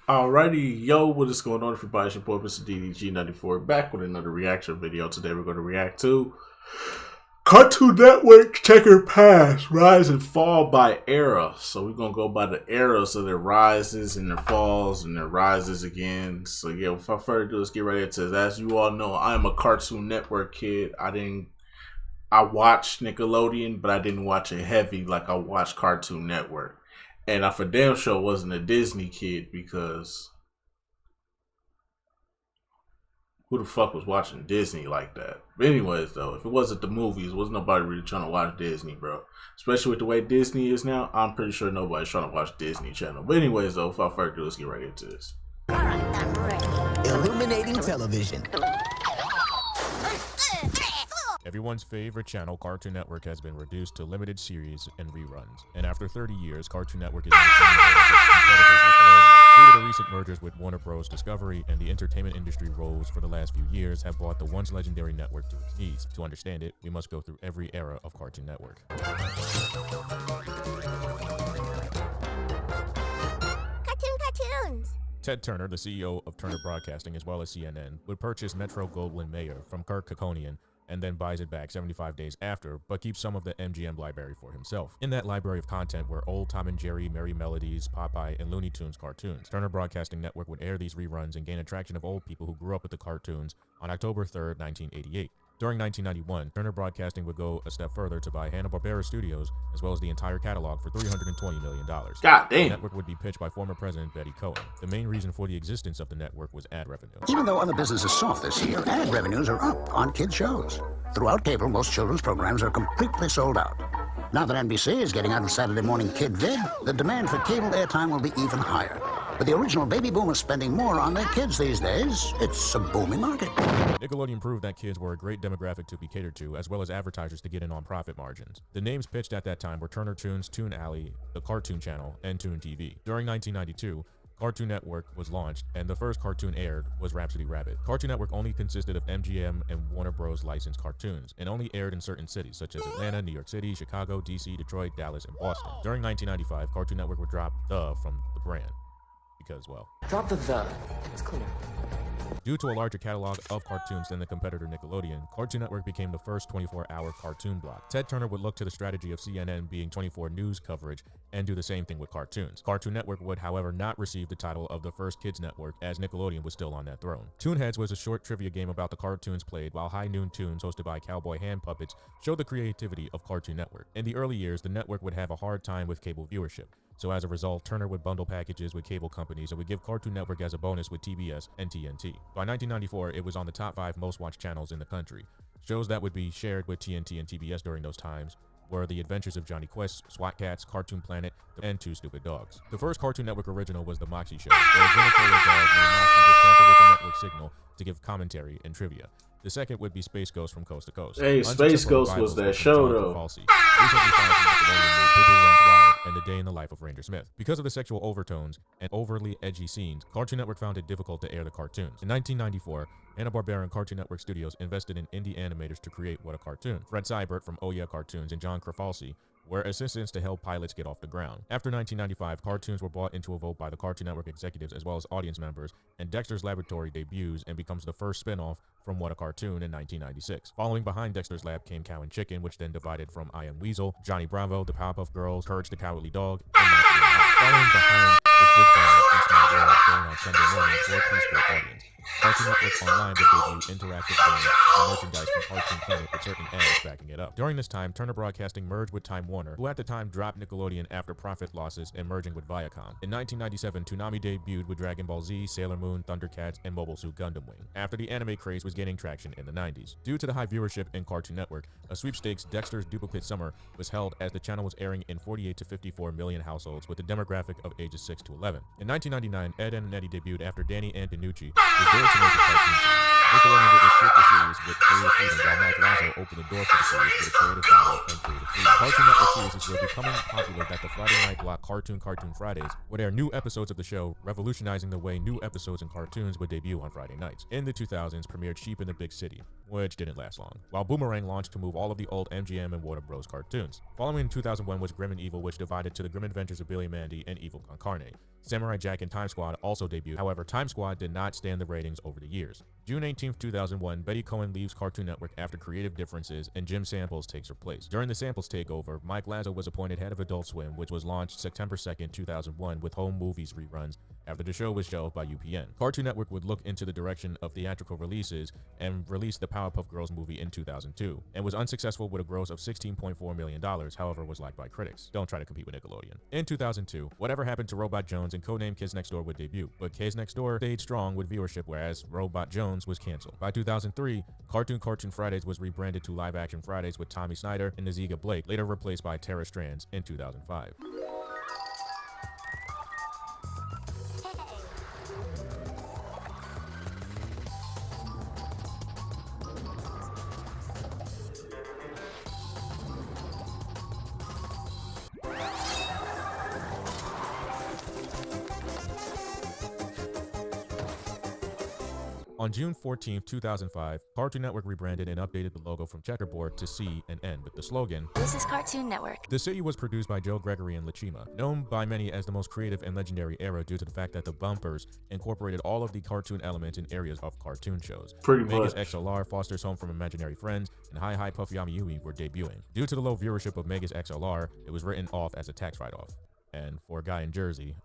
Alrighty, yo, what is going on, everybody? It's your boy, Mr. DDG94, back with another reaction video. Today we're going to react to Cartoon Network Checker Pass, Rise and Fall by Era. So we're going to go by the eras of their rises and their falls and their rises again. So yeah, without further ado, let's get right into this. As you all know, I am a Cartoon Network kid. I watched Nickelodeon, but I didn't watch it heavy like I watched Cartoon Network. And I for damn sure wasn't a Disney kid because who the fuck was watching Disney like that? But anyways, though, if it wasn't the movies, wasn't nobody really trying to watch Disney, bro. Especially with the way Disney is now, I'm pretty sure nobody's trying to watch Disney Channel. But anyways, though, without further ado, let's get right into this. All right, I'm ready. Illuminating television. Everyone's favorite channel, Cartoon Network, has been reduced to limited series and reruns. And after 30 years, Cartoon Network is in the same boat as its competitor Nickelodeon. Due to the recent mergers with Warner Bros. Discovery and the entertainment industry roles for the last few years have brought the once legendary network to its knees. To understand it, we must go through every era of Cartoon Network. Cartoons. Ted Turner, the CEO of Turner Broadcasting as well as CNN, would purchase Metro-Goldwyn-Mayer from Kirk Kerkorian and then buys it back 75 days after, but keeps some of the MGM library for himself. In that library of content were old Tom and Jerry, Merry Melodies, Popeye, and Looney Tunes cartoons. Turner Broadcasting Network would air these reruns and gain attraction of old people who grew up with the cartoons on October 3rd, 1988. During 1991, Turner Broadcasting would go a step further to buy Hanna-Barbera Studios, as well as the entire catalog for $320 million. God damn. The network would be pitched by former President Betty Cohen. The main reason for the existence of the network was ad revenue. Even though other businesses soft this year, ad revenues are up on kid shows. Throughout cable, most children's programs are completely sold out. Now that NBC is getting out of Saturday morning kid vid, the demand for cable airtime will be even higher. With the original baby boomers spending more on their kids these days, it's a booming market. Nickelodeon proved that kids were a great demographic to be catered to, as well as advertisers to get in on profit margins. The names pitched at that time were Turner Toons, Toon Alley, the Cartoon Channel, and Toon TV. During 1992, Cartoon Network was launched, and the first cartoon aired was Rhapsody Rabbit. Cartoon Network only consisted of MGM and Warner Bros. Licensed cartoons, and only aired in certain cities such as Atlanta, New York City, Chicago, DC, Detroit, Dallas, and Boston. During 1995, Cartoon Network would drop "the" from the brand. Because, well, Drop the. It's clear. due to a larger catalog of cartoons than the competitor Nickelodeon, Cartoon Network became the first 24-hour cartoon block. Ted Turner would look to the strategy of CNN being 24 news coverage and do the same thing with cartoons. Cartoon Network would, however, not receive the title of the first kids network, as Nickelodeon was still on that throne. Toonheads was a short trivia game about the cartoons played, while High Noon Tunes, hosted by cowboy hand puppets, showed the creativity of Cartoon Network. In the early years, the network would have a hard time with cable viewership. So as a result, Turner would bundle packages with cable companies and would give Cartoon Network as a bonus with TBS and TNT. By 1994, it was on the top 5 most watched channels in the country. Shows that would be shared with TNT and TBS during those times were The Adventures of Johnny Quest, SWAT Kats, Cartoon Planet, and Two Stupid Dogs. The first Cartoon Network original was The Moxie Show, where a janitorial dog named Moxie would tamper with the network signal to give commentary and trivia. The second would be Space Ghost from Coast to Coast. Hey, Space Ghost was that show, though. Recently found from Nickelodeon made Boo Boo Runs Wild and The Day in the Life of Ranger Smith. Because of the sexual overtones and overly edgy scenes, Cartoon Network found it difficult to air the cartoons. In 1994, Hanna-Barbera and Cartoon Network Studios invested in indie animators to create What a Cartoon. Fred Seibert from Oh Yeah Cartoons and John Krafalski were assistants to help pilots get off the ground. After 1995, cartoons were brought into a vote by the Cartoon Network executives as well as audience members, and Dexter's Laboratory debuts and becomes the first spin-off from What a Cartoon in 1996. Following behind Dexter's Lab came Cow and Chicken, which then divided from I Am Weasel, Johnny Bravo, The Powerpuff Girls, Courage the Cowardly Dog, and Mouse and Mouse. Following behind was Big Bang and Small World, airing on Sunday mornings for a preschool audience. Cartoon Network Online would debut interactive games and merchandise from Cartoon Planet with certain ads backing it up. During this time, Turner Broadcasting merged with Time Warner, who at the time dropped Nickelodeon after profit losses and merging with Viacom. In 1997, Toonami debuted with Dragon Ball Z, Sailor Moon, Thundercats, and Mobile Suit Gundam Wing, after the anime craze was gaining traction in the 90s. Due to the high viewership in Cartoon Network, a sweepstakes Dexter's Duplicate Summer was held as the channel was airing in 48 to 54 million households with a demographic of ages 6 to 11. In 1999, Ed, Edd n Eddy debuted after Danny Antonucci was there to make a cartoon series. Nickelodeon would restrict the series with creative freedom, while Mike Lazo opened the door for the series with a creative power and creative freedom. Cartoon Network series were becoming popular that the Friday night block Cartoon Fridays would air new episodes of the show, revolutionizing the way new episodes and cartoons would debut on Friday nights. In the 2000s, premiered Sheep in the Big City, which didn't last long, while Boomerang launched to move all of the old MGM and Warner Bros. Cartoons. Following in 2001 was Grim and Evil, which divided to the Grim Adventures of Billy and Mandy and Evil Con Carne. Samurai Jack and Time Squad also debuted. However, Time Squad did not stand the ratings over the years. June 18, 2001, Betty Cohen leaves Cartoon Network after creative differences and Jim Samples takes her place. During the Samples takeover, Mike Lazo was appointed head of Adult Swim, which was launched September 2, 2001 with home movies reruns after the show was shelved by UPN. Cartoon Network would look into the direction of theatrical releases and released the Powerpuff Girls movie in 2002, and was unsuccessful with a gross of $16.4 million, however was liked by critics. Don't try to compete with Nickelodeon. In 2002, Whatever Happened to Robot Jones and codename Kids Next Door would debut, but Kids Next Door stayed strong with viewership, whereas Robot Jones was canceled. By 2003, Cartoon Fridays was rebranded to Live Action Fridays with Tommy Snyder and Naziga Blake, later replaced by Tara Strands in 2005. On June 14, 2005, Cartoon Network rebranded and updated the logo from checkerboard to C and N with the slogan, This is Cartoon Network. The City was produced by Joe Gregory and Lachima, known by many as the most creative and legendary era due to the fact that the bumpers incorporated all of the cartoon elements in areas of cartoon shows. Pretty Megas much. XLR, Foster's Home from Imaginary Friends, and Hi Hi Puffy Ami Yui were debuting. Due to the low viewership of Megas XLR, it was written off as a tax write-off. And for a guy in Jersey,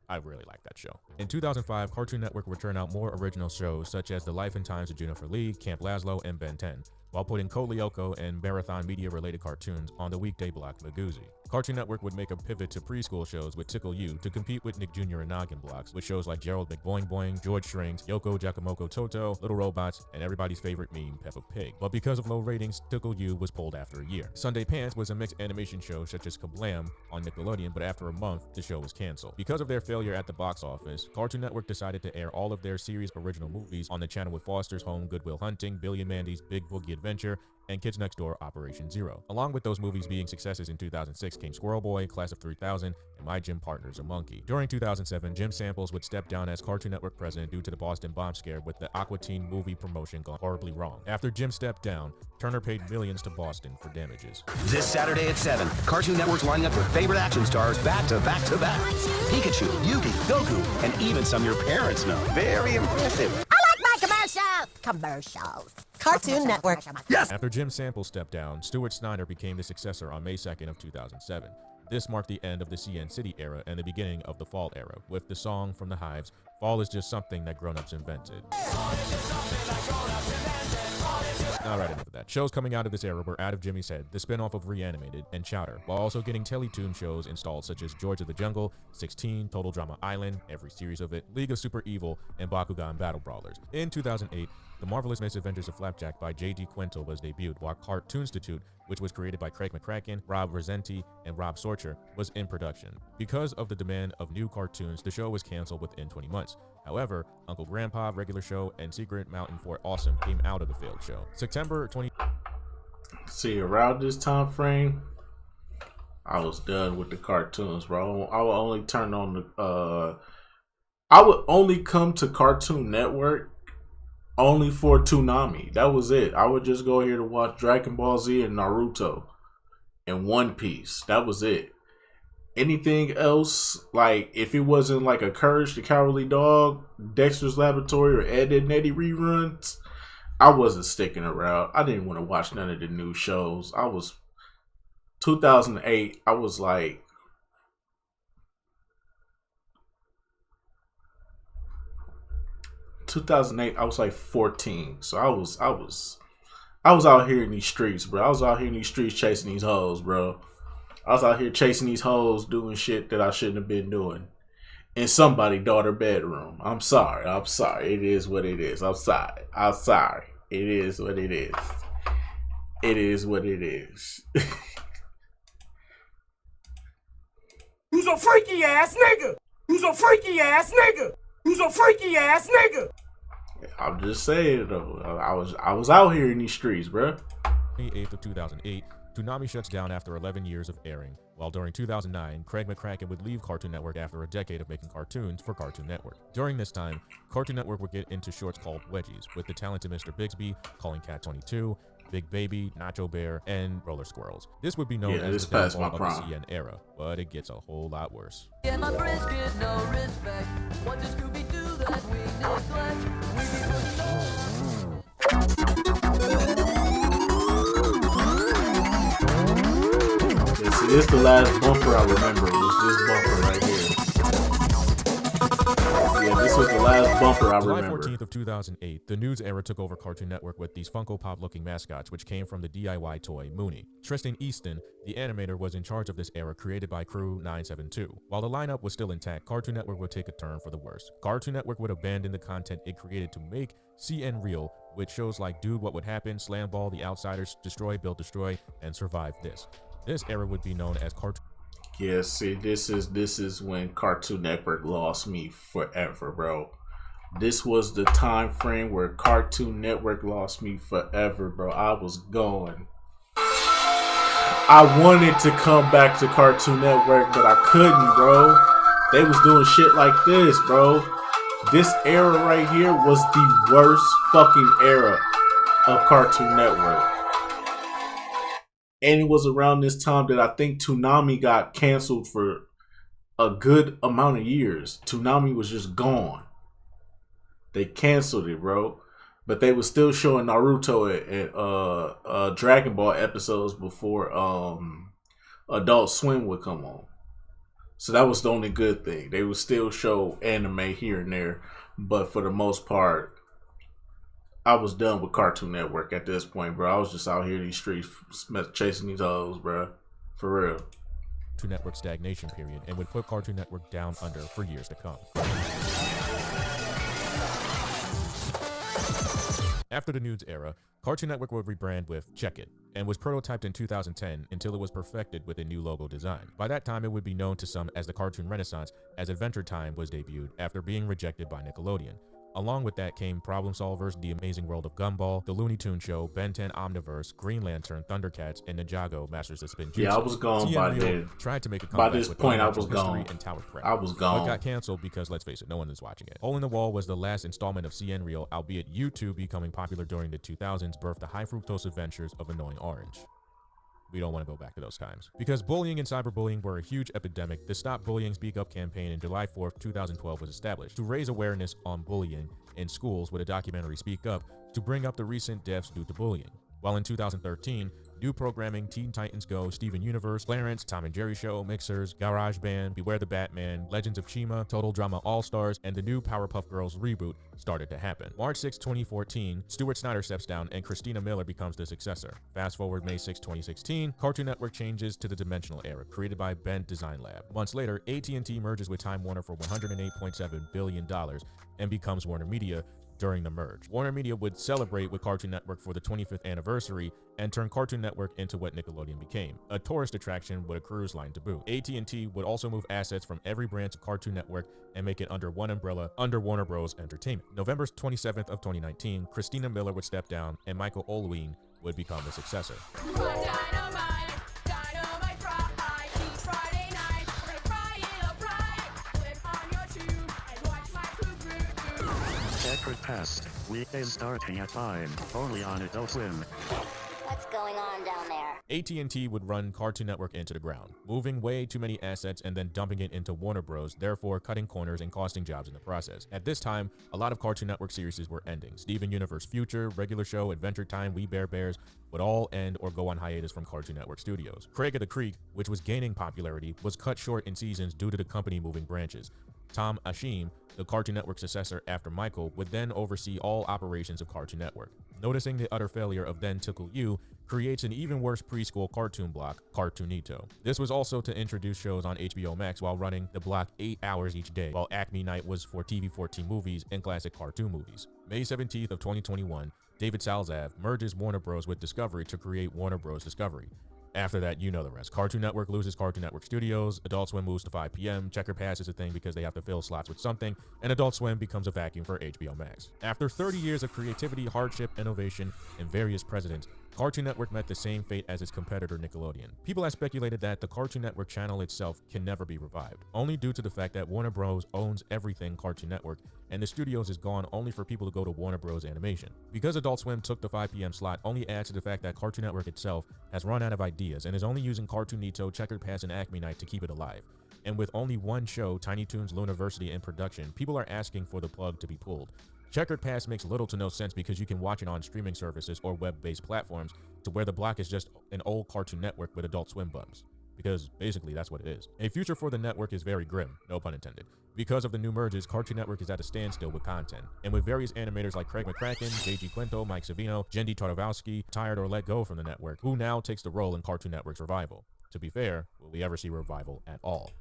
I really like that show. In 2005, Cartoon Network would turn out more original shows such as The Life and Times of Jennifer Lee, Camp Lazlo, and Ben 10, while putting Code Lyoko and Marathon Media-related cartoons on the weekday block Magoozy. Cartoon Network would make a pivot to preschool shows with Tickle You to compete with Nick Jr. and Noggin blocks with shows like Gerald McBoing Boing, George Shrinks, Yoko Giacomoco Toto, Little Robots, and everybody's favorite meme, Peppa Pig. But because of low ratings, Tickle You was pulled after a year. Sunday Pants was a mixed animation show such as Kablam on Nickelodeon, but after a month, the show was canceled. Because of their failure at the box office, Cartoon Network decided to air all of their series original movies on the channel with Foster's Home, Good Will Hunting, Billy and Mandy's Big Boogie Adventure, and Kids Next Door Operation Zero. Along with those movies being successes in 2006 came Squirrel Boy, Class of 3000, and My Gym Partner's a Monkey. During 2007, Jim Samples would step down as Cartoon Network president due to the Boston bomb scare with the Aqua Teen movie promotion gone horribly wrong. After Jim stepped down, Turner paid millions to Boston for damages. This Saturday at 7, Cartoon Network's lining up their favorite action stars back to back to back. Pikachu, Yugi, Goku, and even some your parents know. Very impressive. I like my commercials. Cartoon Network. Yes! After Jim Samples stepped down, Stuart Snyder became the successor on May 2nd of 2007. This marked the end of the CN City era and the beginning of the Fall era, with the song from The Hives, Fall is just something that grown-ups invented. Alright, enough of that. Shows coming out of this era were Out of Jimmy's Head, the spin-off of Reanimated, and Chowder, while also getting Teletoon shows installed such as George of the Jungle, 16, Total Drama Island, every series of it, League of Super Evil, and Bakugan Battle Brawlers. In 2008, The Marvelous Misadventures of Flapjack by J.D. Quintel was debuted, while Cartoonstitute, which was created by Craig McCracken, Rob Rosenti, and Rob Sorcher, was in production. Because of the demand of new cartoons, the show was canceled within 20 months. However, Uncle Grandpa, Regular Show, and Secret Mountain Fort Awesome came out of the failed show. September 20... See, around this time frame, I was done with the cartoons, bro. I would only turn on the I would only come to Cartoon Network only for Toonami. That was it. I would just go here to watch Dragon Ball Z and Naruto and One Piece. That was it. Anything else, like if it wasn't like a Courage the Cowardly Dog, Dexter's Laboratory, or Ed, Edd n Eddy reruns, I wasn't sticking around. I didn't want to watch none of the new shows. 2008, I was like, I was like 14. So I was out here in these streets, bro. I was out here in these streets chasing these hoes, bro. I was out here chasing these hoes, doing shit that I shouldn't have been doing in somebody's daughter bedroom. I'm sorry. It is what it is. I'm sorry. It is what it is. It is what it is. Who's a freaky ass nigga? Who's a freaky ass nigga? Who's a freaky ass nigga? I'm just saying though. I was out here in these streets, bruh. 28th of 2008, Toonami shuts down after 11 years of airing, while during 2009, Craig McCracken would leave Cartoon Network after a decade of making cartoons for Cartoon Network. During this time, Cartoon Network would get into shorts called Wedgies, with the talented Mr. Bixby, Calling Cat 22, Big Baby, Nacho Bear, and Roller Squirrels. This would be known as the downfall of the CN era, but it gets a whole lot worse. Yeah, my brisket, no respect. What does Scooby do that we neglect? We be See, this is the last bumper I remember. Was this bumper right here? Yeah, this was the last bumper I July remember. 14th of 2008, the news era took over Cartoon Network with these Funko Pop-looking mascots, which came from the DIY toy Mooney. Tristan Easton, the animator, was in charge of this era, created by Crew 972. While the lineup was still intact, Cartoon Network would take a turn for the worse. Cartoon Network would abandon the content it created to make CN Real, with shows like Dude, What Would Happen, Slam Ball, The Outsiders, Destroy, Build, Destroy, and Survive This. This era would be known as Cartoon. Yeah, see, this is when Cartoon Network lost me forever, bro. This was the time frame where Cartoon Network lost me forever, bro. I was gone. I wanted to come back to Cartoon Network, but I couldn't, bro. They was doing shit like this, bro. This era right here was the worst fucking era of Cartoon Network. And it was around this time that I think Toonami got canceled for a good amount of years. Toonami was just gone. They canceled it, bro. But they were still showing Naruto and Dragon Ball episodes before Adult Swim would come on. So that was the only good thing. They would still show anime here and there. But for the most part, I was done with Cartoon Network at this point, bro. I was just out here in these streets chasing these hoes, bro. For real. Cartoon Network stagnation period, and would put Cartoon Network down under for years to come. After the Nudes era, Cartoon Network would rebrand with Check It, and was prototyped in 2010 until it was perfected with a new logo design. By that time, it would be known to some as the Cartoon Renaissance, as Adventure Time was debuted after being rejected by Nickelodeon. Along with that came Problem Solvers, The Amazing World of Gumball, The Looney Tunes Show, Ben 10 Omniverse, Green Lantern, Thundercats, and Ninjago Masters of Spin Jutsu. Yeah, I was gone by then. Tried to make a comeback by this with point, I Elemental was History gone. And Tower Craft. I was gone. But got canceled because, let's face it, no one is watching it. Hole in the Wall was the last installment of CN Real, albeit YouTube becoming popular during the 2000s birthed the high fructose adventures of Annoying Orange. We don't want to go back to those times. Because bullying and cyberbullying were a huge epidemic, the Stop Bullying Speak Up campaign in July 4th, 2012 was established to raise awareness on bullying in schools with a documentary Speak Up to bring up the recent deaths due to bullying. While in 2013, new programming Teen Titans Go, Steven Universe, Clarence, Tom and Jerry Show, Mixers, Garage Band, Beware the Batman, Legends of Chima, Total Drama All-Stars, and the new Powerpuff Girls reboot started to happen. March 6, 2014, Stuart Snyder steps down and Christina Miller becomes the successor. Fast forward May 6, 2016, Cartoon Network changes to the Dimensional Era, created by Bent Design Lab. Months later, AT&T merges with Time Warner for $108.7 billion and becomes Warner Media during the merge. Warner Media would celebrate with Cartoon Network for the 25th anniversary and turn Cartoon Network into what Nickelodeon became, a tourist attraction with a cruise line to boot. AT&T would also move assets from every branch of Cartoon Network and make it under one umbrella under Warner Bros. Entertainment. November 27th of 2019, Christina Miller would step down and Michael Olween would become the successor. Checkered Past, weekdays starting at 5, only on Adult Swim. What's going on down there? AT&T would run Cartoon Network into the ground, moving way too many assets and then dumping it into Warner Bros., therefore cutting corners and costing jobs in the process. At this time, a lot of Cartoon Network series were ending. Steven Universe Future, Regular Show, Adventure Time, We Bare Bears would all end or go on hiatus from Cartoon Network Studios. Craig of the Creek, which was gaining popularity, was cut short in seasons due to the company moving branches. Tom Ashim, the Cartoon Network successor after Michael, would then oversee all operations of Cartoon Network. Noticing the utter failure of then Tickle You, creates an even worse preschool cartoon block, Cartoonito. This was also to introduce shows on HBO Max while running the block 8 hours each day, while Acme Night was for TV-14 movies and classic cartoon movies. May 17th of 2021, David Salzav merges Warner Bros. With Discovery to create Warner Bros. Discovery. After that, you know the rest. Cartoon Network loses Cartoon Network Studios, Adult Swim moves to 5 p.m., Checker Pass is a thing because they have to fill slots with something, and Adult Swim becomes a vacuum for HBO Max. After 30 years of creativity, hardship, innovation, and various presidents, Cartoon Network met the same fate as its competitor Nickelodeon. People have speculated that the Cartoon Network channel itself can never be revived, only due to the fact that Warner Bros. Owns everything Cartoon Network, and the studios is gone only for people to go to Warner Bros. Animation. Because Adult Swim took the 5 p.m. slot only adds to the fact that Cartoon Network itself has run out of ideas and is only using Cartoonito, Checkered Pass, and Acme Night to keep it alive. And with only one show, Tiny Toons Looniversity, in production, people are asking for the plug to be pulled. Checkered Pass makes little to no sense because you can watch it on streaming services or web-based platforms, to where the block is just an old Cartoon Network with Adult Swim bumps. Because basically that's what it is. A future for the network is very grim, no pun intended. Because of the new merges, Cartoon Network is at a standstill with content. And with various animators like Craig McCracken, J.G. Quinto, Mike Savino, Jendi Tartarovsky tired or let go from the network, who now takes the role in Cartoon Network's revival? To be fair, will we ever see revival at all?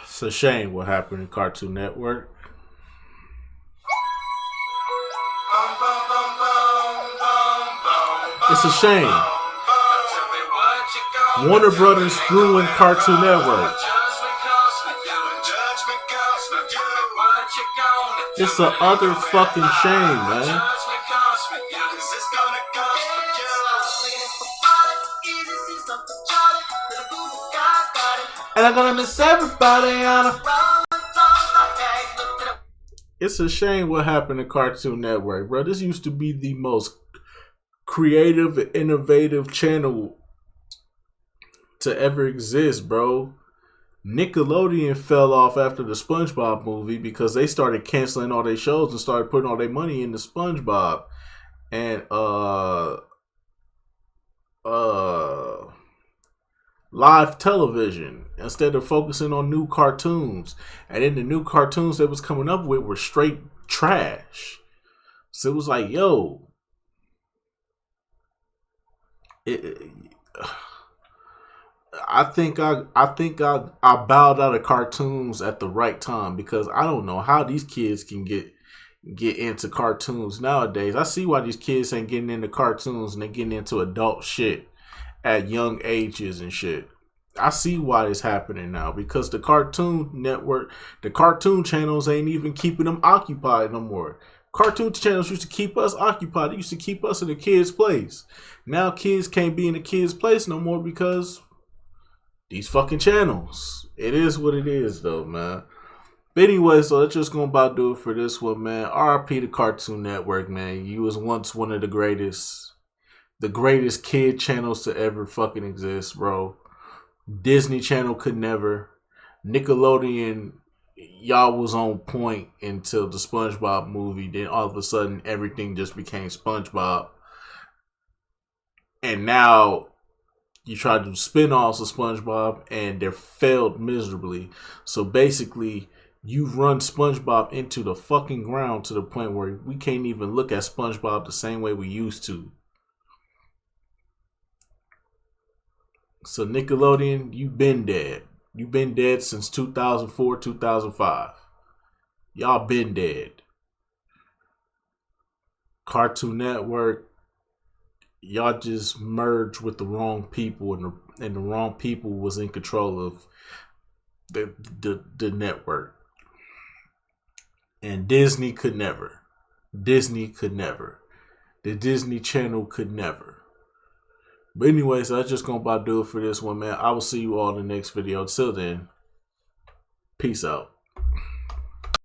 It's a shame what happened in Cartoon Network. It's a shame. Warner Brothers ruined Cartoon Network. It's a other fucking shame, man. And I'm gonna miss everybody on It's a shame what happened to Cartoon Network, bro. This used to be the most creative and innovative channel to ever exist, bro. Nickelodeon fell off after the SpongeBob movie because they started canceling all their shows and started putting all their money into SpongeBob. And live television instead of focusing on new cartoons. And then the new cartoons they was coming up with were straight trash. So it was like, yo, I think I bowed out of cartoons at the right time, because I don't know how these kids can get into cartoons nowadays. I see why these kids ain't getting into cartoons and they're getting into adult shit at young ages and shit. I see why it's happening now, because the Cartoon Network, the cartoon channels ain't even keeping them occupied no more. Cartoon channels used to keep us occupied. They used to keep us in a kid's place. Now kids can't be in a kid's place no more because these fucking channels. It is what it is though, man. But anyway, so that's just gonna about do it for this one, man. RIP to Cartoon Network, man. You was once one of the greatest kid channels to ever fucking exist, bro. Disney Channel could never. Nickelodeon, y'all was on point until the SpongeBob movie. Then all of a sudden, everything just became SpongeBob. And now you try to do spin-offs of SpongeBob and they're failed miserably. So basically, you run SpongeBob into the fucking ground to the point where we can't even look at SpongeBob the same way we used to. So Nickelodeon, you've been dead. You've been dead since 2004, 2005. Y'all been dead. Cartoon Network, y'all just merged with the wrong people, and the wrong people was in control of the network. And Disney could never. Disney could never. The Disney Channel could never. But anyway, so that's just gonna about do it for this one, man. I will see you all in the next video. Till then, peace out.